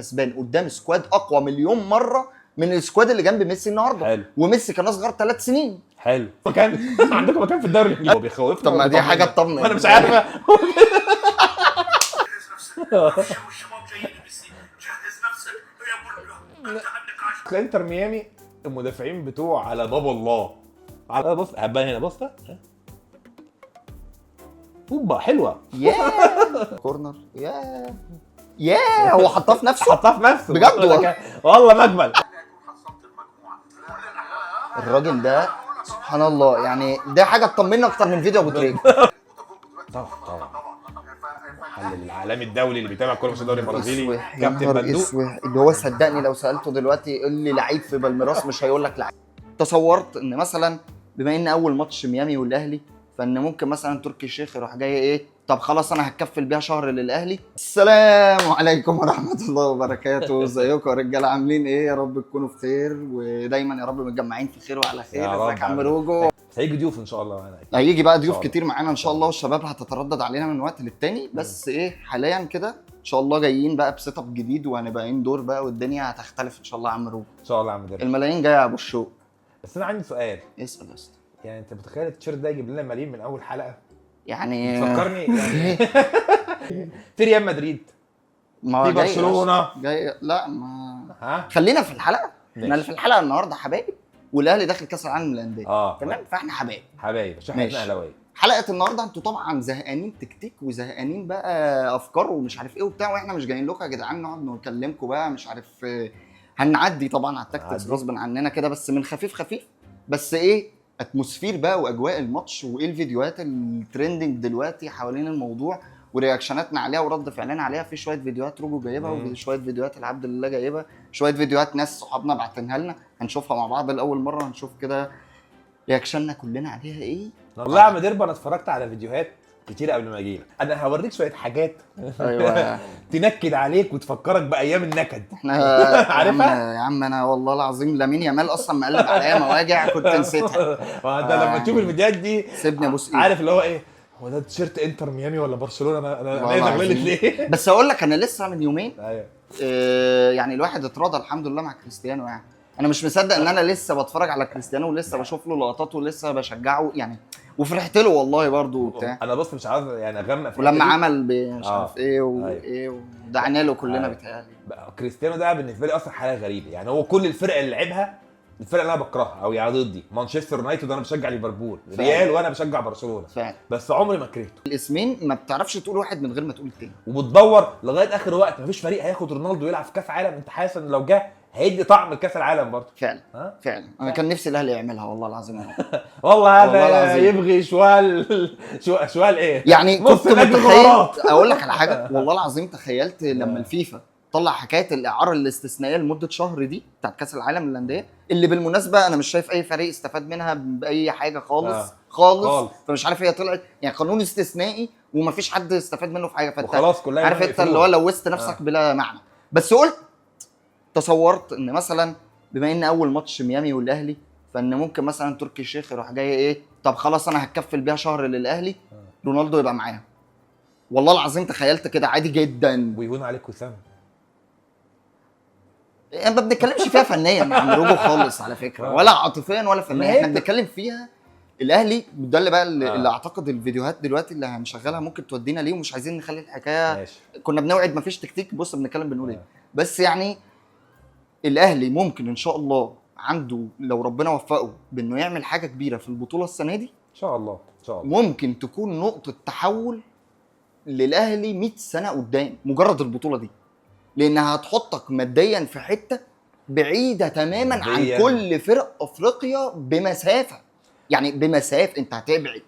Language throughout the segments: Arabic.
كسبان قدام سكواد اقوى مليون مره من السكواد اللي جنب ميسي النهارده. حلو. وميسي كان اصغر 3 سنين. حلو. مكان عندكم مكان في الدوري الانجليزي هو بيخوفنا. طب ما دي حاجه تطمن. انا مش عارف. والشباب جايين ميسي جهز نفسك يا برجر انتهى النقاش. انتر ميامي المدافعين بتوع على باب الله. على بص هبان هنا بص ده اوبا حلوه. كورنر هو حطها في نفسه. حطها في نفسه بجد والله مجمل. الراجل ده سبحان الله، يعني ده حاجه تطمنا اكتر من فيديو ابو تريكه. طبعا المحلل العالمي الدولي اللي بيتابع كوره في الدوري البرازيلي يا كابتن نهار بندوق. اسوح، اللي هو صدقني لو سالته دلوقتي يقول لي لعيب في بالميراس مش هيقول لك لعيب. تصورت ان مثلا بما ان اول ماتش ميامي والاهلي، فان ممكن مثلا تركي الشيخ يروح جاي ايه، طب خلاص انا هتكفل بيها شهر للاهلي. السلام عليكم ورحمه الله وبركاته. ازيكم يا رجاله، عاملين ايه؟ يا رب تكونوا في خير ودايما يا رب متجمعين في خير وعلى خير. ازيك يا عم روجو؟ هيجي ضيوف ان شاء الله معانا. هيجي بقى ضيوف كتير معانا ان شاء الله، والشباب هتتردد علينا من وقت للتاني. بس ايه حاليا كده ان شاء الله جايين بقى بسيت اب جديد وهنبقى دور بقى والدنيا هتختلف ان شاء الله يا عم روجو. ان شاء الله يا عم درب. الملايين جايه يا ابو الشوق. بس انا عندي سؤال. اسال يا اسطى. يعني انت متخيل التيشيرت ده يجيب لنا ملايين من اول حلقه؟ يعني فكرني يعني في ريال مدريد، ما في جاي برشلونة. جاي. لا ما ها خلينا في الحلقه. احنا ماشي. في الحلقه النهارده حبايب، والاهلي داخل كاس العالم للانديه. تمام، تمام فاحنا حبايب حبايب عشان احنا ماشي. اهلاويه. حلقه النهارده انتوا طبعا زهقانين تكتيك وزهقانين بقى افكار ومش عارف ايه وبتاع، واحنا مش جايين لكم يا جدعان نقعد نكلمكم بقى مش عارف هنعدي طبعا على التكتيكس عادي. غصب عننا كده، بس من خفيف خفيف. بس ايه اتموسفير بقى واجواء الماتش وايه الفيديوهات الترندنج دلوقتي حوالين الموضوع ورياكشناتنا عليها ورد فعلنا عليها. في شويه فيديوهات روجو جايبها وشويه فيديوهات العبد لله جايبها، شويه فيديوهات ناس صحابنا باعتينها لنا هنشوفها مع بعض لاول مره، هنشوف كده رياكشننا كلنا عليها ايه. والله يا عم درب انا اتفرجت على فيديوهات كتير قبل ما اجيلك. انا هوريك شويه حاجات ايوه تنكد عليك وتفكرك بايام النكد. احنا عارفها؟ يا عم انا والله العظيم لامين يامال اصلا مقلب عليا مواجع كنت نسيتها. وانت لما تشوف الفيديوهات دي سيبني ابوس ايدك. عارف اللي هو ايه، هو ده تيشيرت انتر ميامي ولا برشلونه؟ انا والله عايز العظيم. اغلط ليه؟ بس اقول لك انا لسه من يومين ايوه يعني الواحد اتراضى الحمد لله مع كريستيانو. يعني انا مش مصدق ان انا لسه بتفرج على كريستيانو ولسه بشوف له لقطات ولسه بشجعه يعني، وفرحت له والله برضو وبتاع. انا بص مش عاوز يعني اغمق في ولما الحتة دي. عمل مش عارف ايه أيوة. وايه ودعنا له كلنا بيتهيألي. بقى كريستيانو ده بالنسبه لي اصلا حاله غريبه. يعني هو كل الفرق اللي لعبها الفرق اللي انا بكرهها او يعني ضدي، مانشستر يونايتد انا بشجع ليفربول، ريال وانا بشجع برشلونه فعلا بس عمري ما كرهته. الاسمين ما بتعرفش تقول واحد من غير ما تقول التاني. وبتدور لغايه اخر وقت مفيش فريق هياخد رونالدو يلعب في كاس عالم انت حاسس ان لو جه هيدي طعم لكاس العالم برضه. فعلا ها؟ فعلا انا كان نفسي الاهلي يعملها والله العظيم. والله والله هذا العظيم. يبغي شوال ايه يعني نص كنت نجم متخيل غرات. اقول لك على حاجه والله العظيم تخيلت لما الفيفا طلع حكايه الاعاره الاستثنائيه لمده شهر دي بتاعت كاس العالم للانديه، اللي بالمناسبه انا مش شايف اي فريق استفاد منها باي حاجه خالص خالص. فمش عارف هي طلعت يعني قانون استثنائي ومفيش حد استفاد منه في حاجه، فانت وخلاص كلها عارف انت اللي هو لوثت نفسك بلا معنى. بس قلت تصورت ان مثلا بما ان اول ماتش ميامي والاهلي، فان ممكن مثلا تركي الشيخ يروح جاي ايه، طب خلاص انا هتكفل بيها شهر للاهلي رونالدو يبقى معاها. والله العظيم تخيلت كده عادي جدا. ويهون عليك وسام. يعني ما بنتكلمش فيها فنيا يا عم روجو خالص على فكره، ولا عاطفيا ولا فنيا، احنا بنتكلم فيها الاهلي. ده اللي بقى اللي اعتقد الفيديوهات دلوقتي اللي هنشغلها ممكن تودينا ليه، ومش عايزين نخلي الحكايه ماشي. كنا بنوعد مفيش تكتيك، بص بنتكلم بنقول ايه. بس يعني الاهلي ممكن ان شاء الله عنده لو ربنا وفقه بانه يعمل حاجه كبيره في البطوله السنه دي ان شاء الله ان شاء الله ممكن تكون نقطه تحول للاهلي 100 سنه قدام مجرد البطوله دي، لانها هتحطك ماديا في حته بعيده تماما مادياً. عن كل فرق افريقيا بمسافه. يعني بمسافه انت هتبعد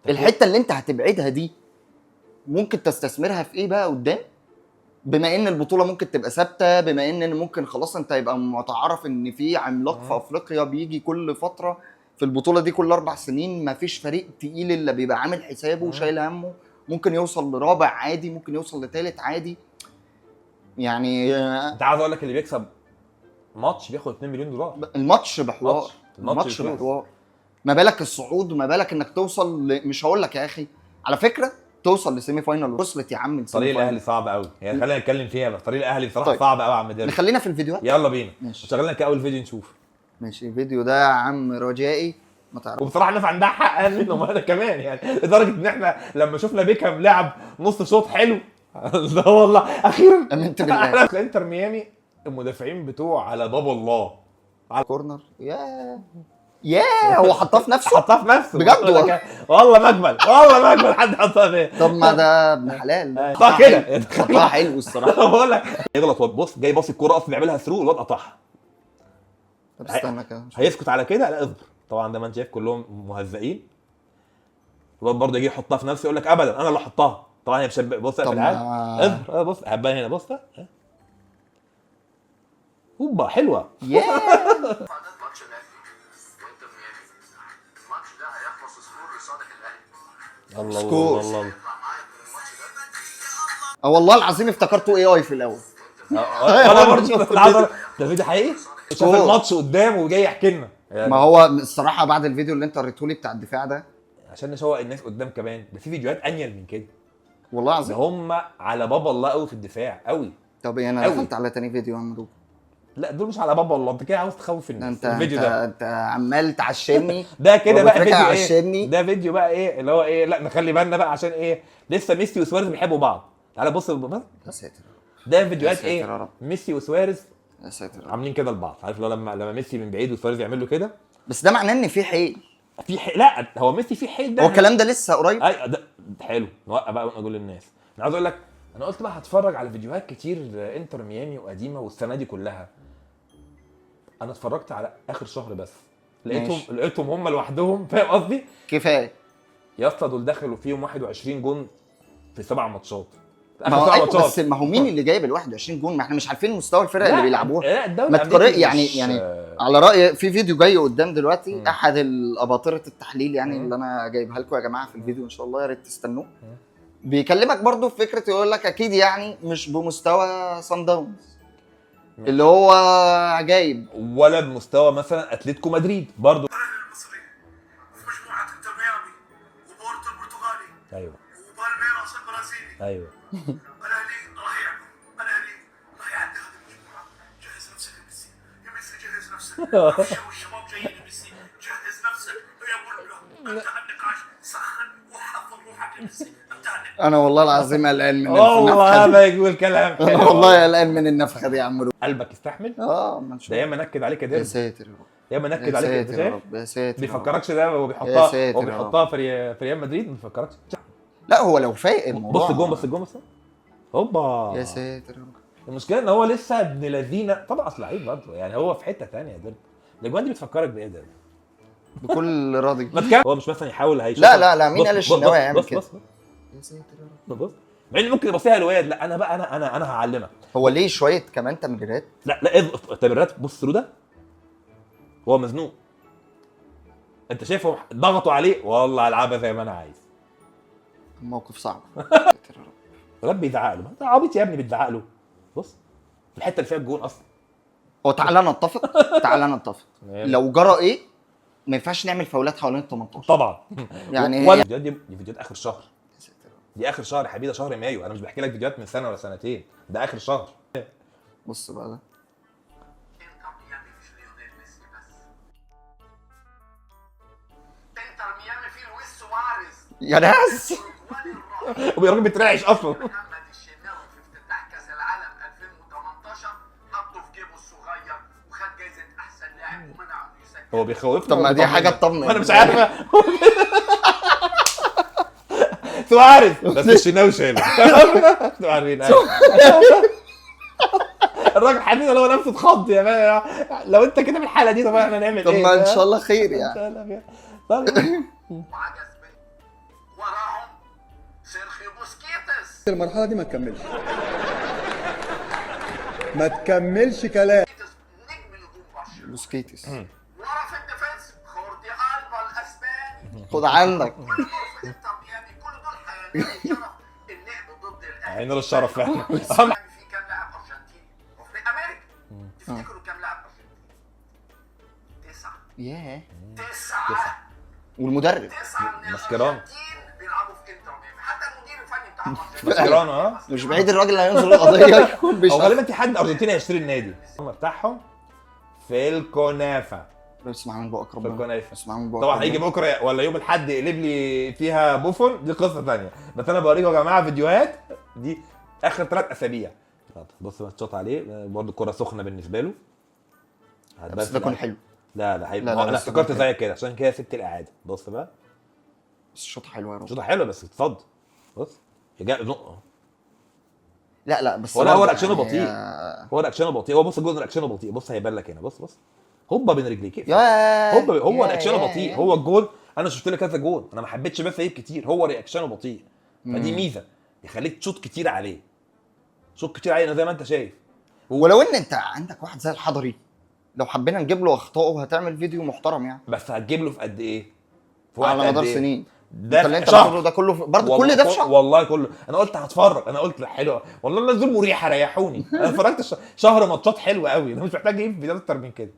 الحته اللي انت هتبعدها دي ممكن تستثمرها في ايه بقى قدام، بما ان البطوله ممكن تبقى ثابته، بما ان ممكن خلاص انت يبقى متعارف ان في عملاق في افريقيا بيجي كل فتره في البطوله دي كل 4 سنين، ما فيش فريق تقيل الا بيبقى عامل حسابه وشايل همه، ممكن يوصل لرابع عادي، ممكن يوصل لثالث عادي. يعني انت عايز اقول لك اللي بيكسب ماتش بياخد 2 مليون دولار. الماتش بحوار، الماتش بحوار، ما بالك الصعود وما بالك انك توصل مش هقول لك يا اخي على فكره توصل لسيمي فاينال، وصلت يا عم لسيمي طريق فاينال. الاهلي صعب قوي يعني، خلينا نتكلم فيها بقى. طريق الاهلي بصراحه طيب. صعب قوي يا عم دير. نخلينا في الفيديوهات. يلا بينا، ماشي. شغلنا كده اول فيديو نشوف. ماشي، الفيديو ده يا عم رجائي ما تعرفش. وبصراحه الناس عندها حق منهم انا كمان يعني، لدرجه ان احنا لما شفنا بيكهام لعب نص شوط حلو لا والله اخيرا امنت بالله. انتر ميامي المدافعين بتوع على باب الله، كورنر يا هو حطها في نفسه. حطها في نفسه بجد والله. والله مجمل، والله مجمل، حد حطها فين؟ طب ما ده ابن حلال. حطها كده. حطها حلو الصراحه. بقول لك يغلط بص، جاي باص الكوره اصلا بيعملها ثرو، الواد قطعها. طب استنى كده. هيسكت على كده؟ لا اصبر. طبعا ده ما انت شايف كلهم مهزئين. الواد برضه يجي يحطها في نفسه يقول لك ابدا انا اللي احطها. طبعا هي مش بص في طب العالم. ما- اصبر بص هبان هنا، بص ده هوبا حلوه. ياه ماتش الاهلي وانتر ميامي، الماتش ده هيخلص سكور لصالح الاهلي. الله سكور. الله الله. يطلع معايا من الماتش ده والله العظيم افتكرته اي في الاول. انا برضه ده فيديو حقيقي. شاف سكور. الماتش قدامه وجاي يحكي لنا يعني. ما هو الصراحه بعد الفيديو اللي انت وريته لي بتاع الدفاع ده، عشان نشوق الناس قدام كمان، ده في فيديوهات انيل من كده. والله ده العظيم. هم على بابا الله قوي في الدفاع قوي. طب ايه، انا أوي. دخلت على تاني فيديو يا عم. لا دول مش على بابا الله، انت كده عاوز تخوف ده الناس. انت الفيديو انت ده انت عمال تعشمني. ده كده بقى وبترجع فيديو عشمني. ايه؟ ده فيديو بقى ايه اللي هو ايه؟ لا نخلي بالنا بقى عشان ايه؟ لسه ميسي وسواريز بيحبوا بعض. تعالى بص بص. يا ساتر ده فيديوهات يا ساتر يا ايه؟ رب. ميسي وسواريز يا ساتر يا رب. عاملين كده لبعض. عارف لو لما ميسي من بعيد وسواريز يعمل له كده، بس ده معناه ان في حيل. لا هو ميسي في حيل ده. هو الكلام ده لسه قريب. اي ده حلو. نوقف بقى ونقول للناس. انا عاوز اقول لك، انا قلت بقى هتفرج على فيديوهات كتير انتر ميامي وقديمه والسنه دي كلها. انا اتفرجت على اخر شهر بس، ماشي. لقيتهم هم لوحدهم. فاهم قصدي؟ كفايه. يا اسطى دول دخلوا فيهم 21 جون في 7 ماتشات. ما هو أيوة، بس ما هو مين اللي جايب ال 21 جون؟ ما احنا مش عارفين مستوى الفرق اللي بيلعبوها. لا الدوري ما الامريكي تقارن يعني على رايي في فيديو جاي قدام دلوقتي، احد الاباطره التحليل يعني اللي انا جايبها لكم يا جماعه في الفيديو ان شاء الله، يا ريت تستنوه. بيكلمك برضو في فكره، يقول لك اكيد يعني مش بمستوى صن داونز اللي هو جايب، ولا بمستوى مثلا اتلتيكو مدريد برضو. الاهلي المصري وفي مجموعه انتر ميامي وبورتو البرتغالي ايوه وبالميراس البرازيلي. ايوه. الاهلي راح يعمل، الاهلي راح يعدي هذه المجموعه. جهز نفسك يا ميسي، يا ميسي جهز نفسك. ابشر والشباب جايين يا ميسي، جهز نفسك يا بولو. انتهى النقاش، سخن وحضر روحك يا ميسي، انتهى النقاش. انا والله العظيم قلقان من والله النفخه دي. ما يقول كلام انا حلو. والله قلقان من النفخه دي يا عم. قلبك يستحمل. ما نشوف. ده ياما نكد عليك يا يا ديربي، ساتر يا رب. ياما نكد يا عليك. انت ساتر يا شايف؟ رب. يا ساتر يا رب. بيفكركش ده وهو يا بيحطها ساتر هو يا بيحطها في ريال مدريد؟ ما بيفكركش؟ لا هو لو فايق الموضوع. بص الجون، بص الجون، بص هوبا. يا ساتر يا رب. المشكله ان هو لسه ابن لذينه طبعا، اصل لعيب برضه يعني، هو في حته ثانيه يا ديربي. الاجوان دي بتفكرك بايه ده؟ بكل راضي. ما تكمل. هو مش مثلا يحاول هيشوف. لا مين قال الشناوي هيعمل كده؟ بص يا ساتر يا رب. بص مع ان ممكن يبصيها الواد. لا انا بقى انا هعلمك. هو ليه شويه كمان تمريرات؟ لا التمريرات بص له ده، هو مزنوق. انت شايفه ضغطوا عليه، والله العبها زي ما انا عايز. موقف صعب. يا ساتر يا رب. الواد بيزعق له. انت عبيط يا ابني بتزعق له. بص في الحته اللي فيها الجون اصلا. هو تعالى نتفق، تعالى نتفق. لو جرى ايه ما ينفعش نعمل فاولات حوالين ال 18 طبعا. يعني. ولا دي فيديوهات اخر شهر. دي اخر شهر يا حبيبي، ده شهر مايو. انا مش بحكي لك فيديوهات من سنه ولا سنتين، ده اخر شهر. بص بقى ده. انتر ميامي مش ليونيل ميسي بس، انتر ميامي فيه لويس سواريز يا ناس. والجوان الرائع. والراجل بيترعش اصلا. محمد الشناوي في افتتاح كاس العالم 2018 حطه في جيبه الصغير وخد جايزه احسن لاعب ومنعه انه يسجل. هو بيخوفنا. طب ما دي حاجه تطمن. انا مش عارفه. سواريز بس الشناوي شايله. عارفين الراجل حبيبي لو نفسه اتخض يا مان. لو انت كده في الحاله دي طب احنا نعمل طب ايه؟ ما ان شاء الله خير ان يعني. شاء الله طب وعجز به. وراهم سيرخيو بوسكيتس. المرحلة دي ما تكملش، ما تكملش كلام. نجم نجوم برشلونه. بوسكيتس. ورا في الديفنس خوردي البا الاسباني. خد عندك. كل دول في انتر ميامي، كل دول هينالوا الشرف اللعب ضد الاهلي. هينالوا الشرف فعلا. اهم في كام لاعب ارجنتيني وفي امريكا. تفتكروا كام لاعب ارجنتيني؟ 9. ياه. 9. والمدرب 9 من ماسكيران. الارجنتين بيلعبوا في انتر ميامي، حتى المدير ماسكيرانو ها. مش بعيد الراجل اللي هينزل القضيه يكون او بيشتغل. غالبا في حد ارجنتيني هيشتري النادي بتاعهم في الكنافه. اسمع من بقك في ربنا. الكنافه اسمع من بقك طبعا ربنا. هيجي بكره ولا يوم الاحد يقلب لي فيها بوفون، دي قصه ثانيه، بس انا بوريكم يا جماعه فيديوهات دي اخر 3 اسابيع. بص بقى الشوط عليه برضه الكره سخنه بالنسبه له. بس ده يكون حلو. لا لا، انا بس افتكرت ده زيك كده عشان كده سبت الاعاده. بص بقى بس الشوط حلو يا راجل. شوطه حلوه بس اتصد. بص جاء نقطه. لا بس هو لا، هو برضه رياكشنه يعني بطيء. هو رياكشنه بطيء. هو بص الجول رياكشنه بطيء. بص هيبان لك هنا. بص هوبا بين رجليك. هو رياكشنه بطيء. هو الجول انا شفت له كذا جول، انا ما حبيتش بس ايه كتير، هو رياكشنه بطيء. فدي ميزه يخليك تشوط كتير عليه. شوط كتير عليه زي ما انت شايف. ولو ان انت عندك واحد زي الحضري، لو حبينا نجيب له اخطائه هتعمل فيديو محترم يعني. بس هتجيب له في قد ايه؟ في وقت على قد مدار إيه؟ سنين. ده اللي انت شهر. بتقوله ده كله برضه والله كل ده في شهر. والله كله. انا قلت هتفرج، انا قلت حلوه والله الناس دول مريحه ريحوني. انا اتفرجت شهر ماتشات حلوه قوي، انا مش محتاج اجيب فيديوهات اكتر من كده.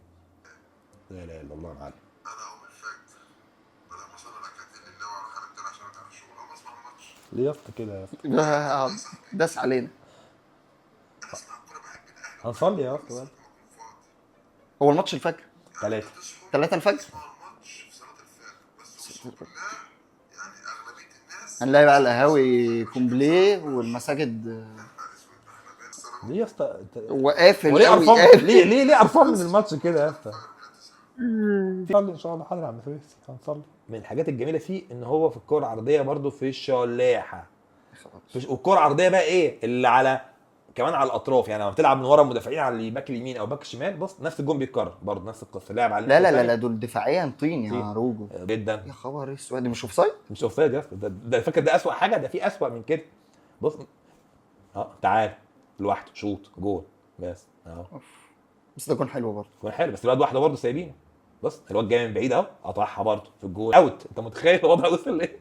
لا اله الا الله معلم. انا اقوم الفجر بدل ما اصلي ركعتين لله واروح ارجع عشان ارجع الشغل اقوم اسمع الماتش. ليه يا اسطى كده يا اسطى؟ داس علينا. انا اسمع الكوره بحب الاهلي. هنصلي يا اسطى. فاضي. هو الماتش الفجر 3 3 الفجر اسمع الماتش في صلاه الفجر بس اقسم بالله يعني اغلبيه الناس هنلاقي بقى القهاوي كومبليه والمساجد ليه يا اسطى؟ وقافل وليه قوي قرفان؟ قافل. ليه قرفان من الماتش كده يا اسطى؟ نصلي ان شاء الله. حاضر يا عم فارس هنصلي. من الحاجات الجميله فيه ان هو في الكره العرضيه برده في الشلاحه. والكره العرضيه بقى ايه اللي على كمان على الاطراف، يعني لما بتلعب من ورا المدافعين على الباك اليمين او باك الشمال بص نفس الجون بيتكرر برضه نفس القصه. لعب على لا دول دفاعيا طين يا طين. روجو جدا. يا خبر اسود دي مش اوفسايد. مش اوفسايد يا اسطى. ده فاكر ده اسوأ حاجه؟ ده في اسوأ من كده. بص تعال لوحده شوط جول بس اهو. بس ده جون حلو برضه. جول حلو بس الواد واحده برضه سايبينه. بص الواد جاي من بعيد اهو قطعها برضه في الجول اوت. انت متخيل الوضع وصل لايه؟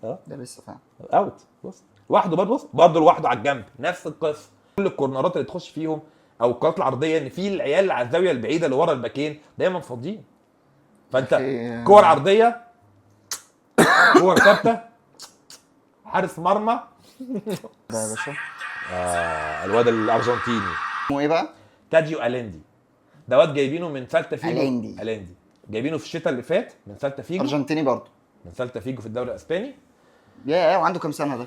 ده لسه فاهم. اوت. بص لوحده برضه. بص برضه لوحده على الجنب نفس القصه. كل الكورنرات اللي تخش فيهم او الكرات العرضيه ان في العيال اللي على الزاويه البعيده اللي ورا الباكين دايما فاضيين. فانت كور عرضيه كور ثابته حارس مرمى. ده يا باشا الواد الارجنتيني اسمه ايه بقى؟ تاديو اليندي. ده واد جايبينه من سالتا فيجو. أليندي. جايبينه في الشتاء اللي فات من سالتا فيجو. ارجنتيني برضه. من سالتا فيجو في الدوري الاسباني. يا وعنده كام سنه ده؟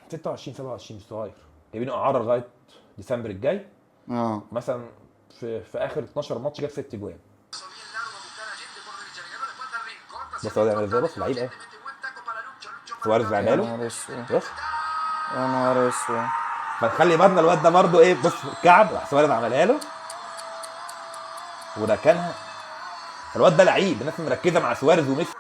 26 27 مش صغير. جايبينه اعاره لغايه ديسمبر الجاي. مثلا في اخر 12 ماتش جاب 6 جوان. بص هو يعمل ازاي. بص لعيب ايه. سواريز لعبها له. بص يا نهار اسود. فتخلي بالنا الواد ده برضه ايه. بص الكعب راح سواريز عملها له وركنها. الواد ده لعيب. الناس مركزه مع سواريز وميسي.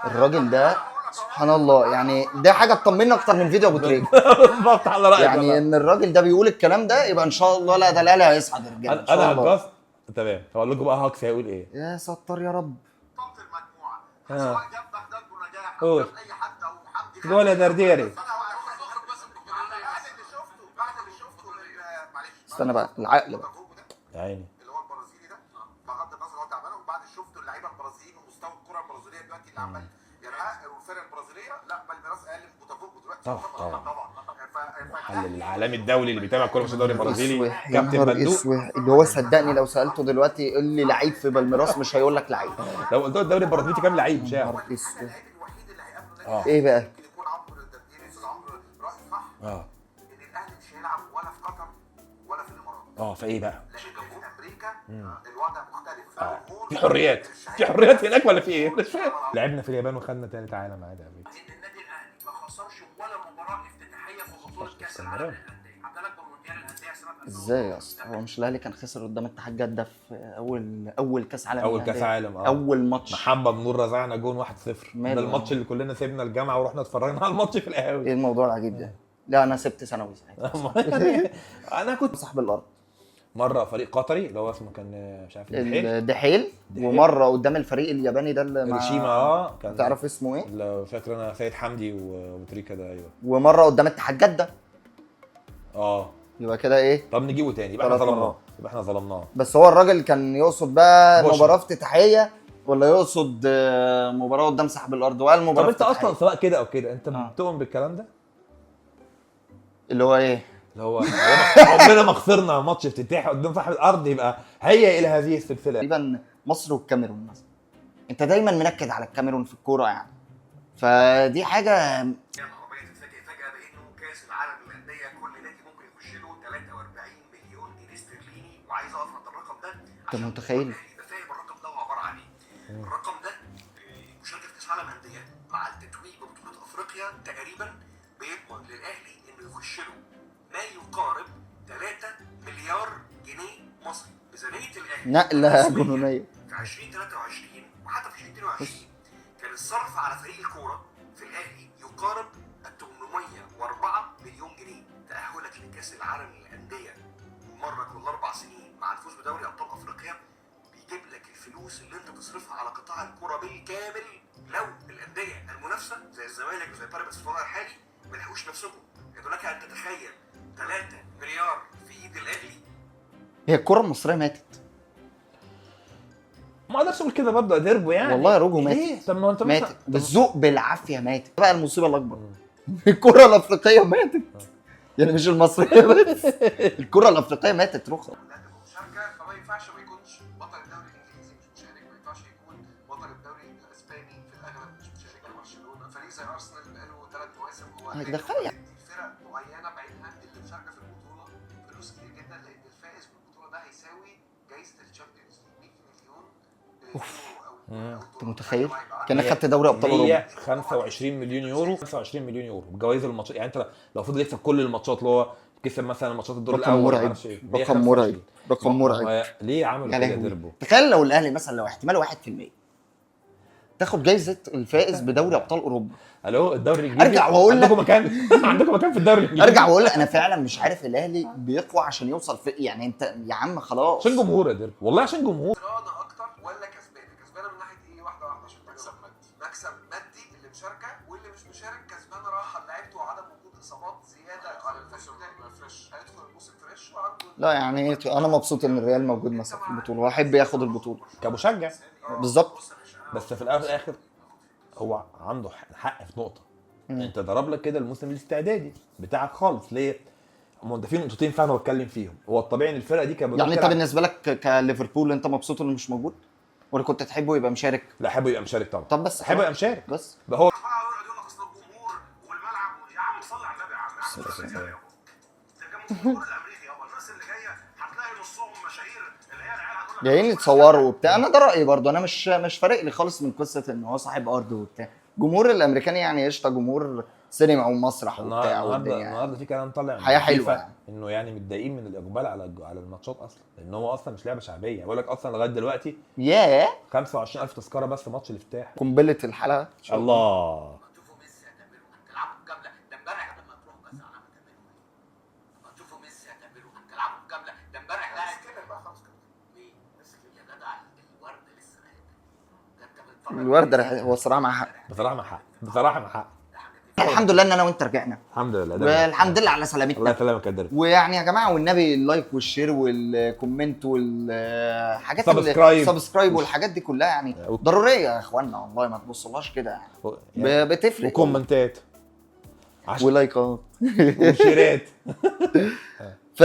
الراجل ده سبحان الله يعني ده حاجه تطمنا اكتر من فيديو ابو تريكه. بالظبط على رايك. يعني ان الراجل ده بيقول الكلام ده يبقى ان شاء الله لا ده الاهلي هيصعد يا رجاله ان شاء انا الله. هجص تمام. هقول لكم بقى هاكس هيقول ايه. يا ستار يا رب. بطلت المجموعه سواء جاب بغداد ونجاح قول. او جاب اي حد او حمدي جول يا درديري. بعد اللي شفته معلش استنى بقى العقل بقى. يا عيني. اللي هو البرازيلي ده بغض النظر هو تعبان وبعد شفته اللعيبه البرازيليين ومستوى الكره البرازيليه دلوقتي اللي عمال يرقق والفرق البرازيليه لا بالميراث اقل من بوتافوجو دلوقتي. طبعا. المحلل العالمي الدولي اللي بيتابع كوره في الدوري البرازيلي يا كابتن نهار بندوق. اسود اللي هو صدقني لو سالته دلوقتي يقول لي لعيب في بالميراس مش هيقول لك لعيب. لو قلت له الدوري البرازيلي كام لعيب مش هيعرف. اسود. اللعيب الوحيد اللي هيقابله ايه بقى؟ ممكن يكون عمرو الدرديري استاذ عمرو رأي صح ان الاهلي مش هيلعب ولا في قطر ولا في الامارات. فايه بقى؟ لكن في امريكا الوضع مختلف. في حريات. في حريات هناك ولا في ايه؟ مش فاهم. لعبنا في اليابان وخدنا تالت عالم عادي قبل. ان النادي الاهلي ما خسرش ولا مباراه افتتاحيه في بطوله كاس العالم للانديه. عندك بالمونديال الانديه سنه ازاي يا اسطى هو مش الاهلي كان خسر قدام اتحاد جده في اول كاس عالم؟ اول كاس عالم اول ماتش محمد نور رزعنا جون 1-0. ده ماله؟ الماتش اللي كلنا سيبنا الجامعه ورحنا اتفرجنا على الماتش في القهاوي. ايه الموضوع العجيب ده؟ لا انا سبت ثانوي ساعتها. انا كنت صاحب الارض مره فريق قطري اللي هو اسمه كان مش عارف الدحيل ومره قدام الفريق الياباني ده اللي هيروشيما. كان تعرف اسمه ايه؟ لو فاكر انا سيد حمدي وتريكا ده. ايوه. ومره قدام اتحاد جده. يبقى كده ايه؟ طب نجيبه تاني. يبقى احنا يبقى احنا ظلمناه. بس هو الراجل كان يقصد بقى بوشن. مباراه افتتاحيه ولا يقصد مباراه قدام سحب الارض؟ وقال طب مباراه انت اصلا افتتاحية. سواء كده او كده انت آه. بتؤمن بالكلام ده؟ اللي هو ايه؟ اللي هو عمرنا ما خسرنا ماتش افتتاحي قدام صاحب الارض، يبقى هيا الى هذه السلسله. تقريبا مصر والكاميرون مثلا. انت دايما منكد على الكاميرون في الكوره يعني، فدي حاجه. العربيه تتفاجئ فجاه بانه كاس العالم للانديه كل نادي ممكن يخش له 43 مليون جنيه استرليني، وعايز اقف عند الرقم ده عشان متخيل؟ يبقى فاهم الرقم ده عباره عن ايه. الرقم ده مشاركه كاس العالم للانديه مع التتويج ببطوله افريقيا تقريبا بيضمن للاهلي انه يخش له ما يقارب 3 مليار جنيه مصري. ميزانيه الاهلي نقله جنونيه. في 2023 وحتى في 2022 كان الصرف على فريق الكوره في الاهلي يقارب 804 مليون جنيه. تاهلك لكاس العالم للانديه مره كل 4 سنين مع الفوز بدوري ابطال افريقيا بيجيب لك الفلوس اللي انت تصرفها على قطاع الكوره بالكامل لو الانديه المنافسه زي الزمالك وزي بيراميدز في الوضع الحالي ما لحقوش نفسهم. يدعو لك ان تتخيل 3 مليار في ايد الاهلي. هي الكره المصريه ماتت ما اقدرش اقول كده برضه يا ديربو يعني. والله يا روجو ماتت. ليه؟ طب ما هو انت ماتت بالذوق بالعافيه ماتت. بقى المصيبه الاكبر الكره الافريقيه ماتت، يعني مش المصريه بس، الكره الافريقيه ماتت رخصه. مشاركه فما ينفعش ما يكونش بطل الدوري الانجليزي مش مشارك، ما ينفعش يكون بطل الدوري الاسباني في الاغلب مش مشارك. برشلونه فريق زي ارسنال بقاله 3 مواسم هو هيدخل يعني. فرق معينه بعينها اللي مشاركه في البطوله فلوس كتير جدا، لان الفائز بالبطوله ده هيساوي جائزه الشامبيونز ليج 100 مليون يورو. انت متخيل؟ كانك خدت دوري ابطال هي اوروبا. 25 مليون يورو، 25 مليون يورو بجوائز الماتشات. يعني انت لو فضل يكسب كل الماتشات اللي هو كسب مثلا ماتشات الدور رقم الاول مرعب. معرفش ايه، رقم مرعب. 125. رقم مرعب. هو ليه عملوا يا كده يا لهوي. ديربو؟ تخيل لو الاهلي مثلا لو احتمال 1% تاخد جايزه الفائز بدوري ابطال اوروبا. الو الدوري الانجليزي ارجع واقول لك عندكم مكان عندكم مكان في الدوري الانجليزي. ارجع واقول لك انا فعلا مش عارف الاهلي بيقوى عشان يوصل في يعني. انت يا عم خلاص عشان جمهور يا ديربو، والله عشان جمهور. خسرانه اكتر ولا كسبانه؟ كسبانه من ناحيه ايه؟ واحده واحده عشان مكسب مادي. مكسب مادي اللي مشاركه، واللي مش مشارك كسبانه راحه لعيبته وعدم وجود اصابات زياده على الفريش بتاعي. فريش هيدخل الموسم فريش وعنده. لا يعني انا مبسوط ان الريال موجود مثلا في البطوله واحب ياخد البطوله كمشجع بالظبط. بس في الاول وفي الاخر هو عنده حق في نقطه. انت ضرب لك كده الموسم الاستعدادي بتاعك خالص ليه؟ ما انت في نقطتين فعلا بتكلم فيهم. هو الطبيعي ان الفرقه دي كانت يعني انت بالنسبه لك كليفربول انت مبسوط انه مش موجود ولا كنت تحبه يبقى مشارك؟ لا احبه يبقى مشارك طبعا. طب بس احبه يبقى مشارك بس بقى هو يقعد يقول لك اصل الجمهور والملعب يا عم صلي على النبي يا عم. ده كان الجمهور الامريكي يابا، الناس اللي جايه هتلاقي نصهم مشاهير اللي هي العيال هتقول لك جايين يتصوروا وبتاع. انا ده رايي برضه، انا مش فارق لي خالص من قصه ان هو صاحب ارض وبتاع. جمهور الامريكاني يعني قشطه، جمهور سينما ومسرح وبتاع والدنيا. النهارده في كلام طالع من حياة حلوة فيفا يعني. انه يعني متضايقين من الاقبال على الماتشات اصلا، لان هو اصلا مش لعبه شعبيه. بقول لك اصلا لغايه دلوقتي ياه 25000 تذكره بس ماتش الافتتاح. قنبله الحلقه. الله. هتشوفوا ميسي هتعملوا هتلعبوا مجامله. ده امبارح لما تروحوا كاس العالم هتعملوا ايه؟ لما تشوفوا ميسي هتعملوا هتلعبوا مجامله. ده امبارح لاعب كده بقى خلاص كده. ليه؟ بس يا جدع الورد لسه رايق. ده انت بتتفرج الورده هو الصراحه مع حق. بصراحه مع حق، بصراحه مع حق. الحمد لله ان انا وانت رجعنا، الحمد لله ده والحمد لله على الله سلامتنا. يسلمك يا درب. ويعني يا جماعه والنبي اللايك والشير والكومنت والحاجات سبسكرايب والحاجات دي كلها يعني ضروريه يا اخوانا، والله ما تبصلهاش كده يعني بتفرق. وكومنتات ولايكات وشيرات. في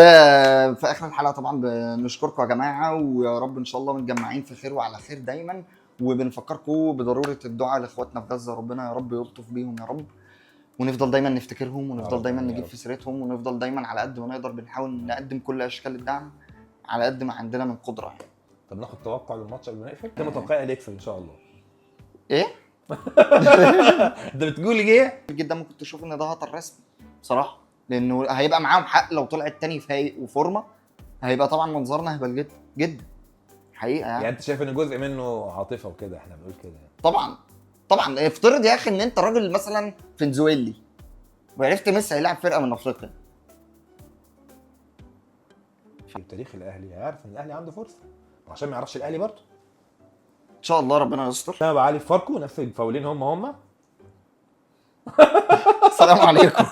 اخر الحلقه طبعا بنشكركم يا جماعه، ويا رب ان شاء الله متجمعين في خير وعلى خير دايما. وبنفكركم بضروره الدعاء لاخواتنا في غزه، ربنا يا رب يلطف بيهم يا رب، ونفضل دايما نفتكرهم ونفضل دايما نجيب في سيرتهم، ونفضل دايما على قد ما نقدر بنحاول نقدم كل اشكال الدعم على قد ما عندنا من قدره يعني. طب ناخد توقع للماتش قبل ما نقفل؟ انت متوقع اللي يكسب ان شاء الله؟ ايه؟ انت بتقول ايه؟ جدا ممكن تشوف ان ده هطل رسمي بصراحه، لانه هيبقى معاهم حق لو طلع التاني فايق وفورمه، هيبقى طبعا منظرنا هيبقى جدا جدا حقيقه يعني انت شايف ان جزء منه عاطفه وكده، احنا بنقول كده يعني. طبعا افترض يا اخي ان انت راجل مثلا فنزويلي وعرفت ميسي هيلاعب فرقه من افريقيا. في تاريخ الاهلي هيعرف ان الاهلي عنده فرصه، وعشان ما يعرفش الاهلي برضه ان شاء الله ربنا يستر. انا بقى علي فاركو نفس الفاولين هم السلام عليكم.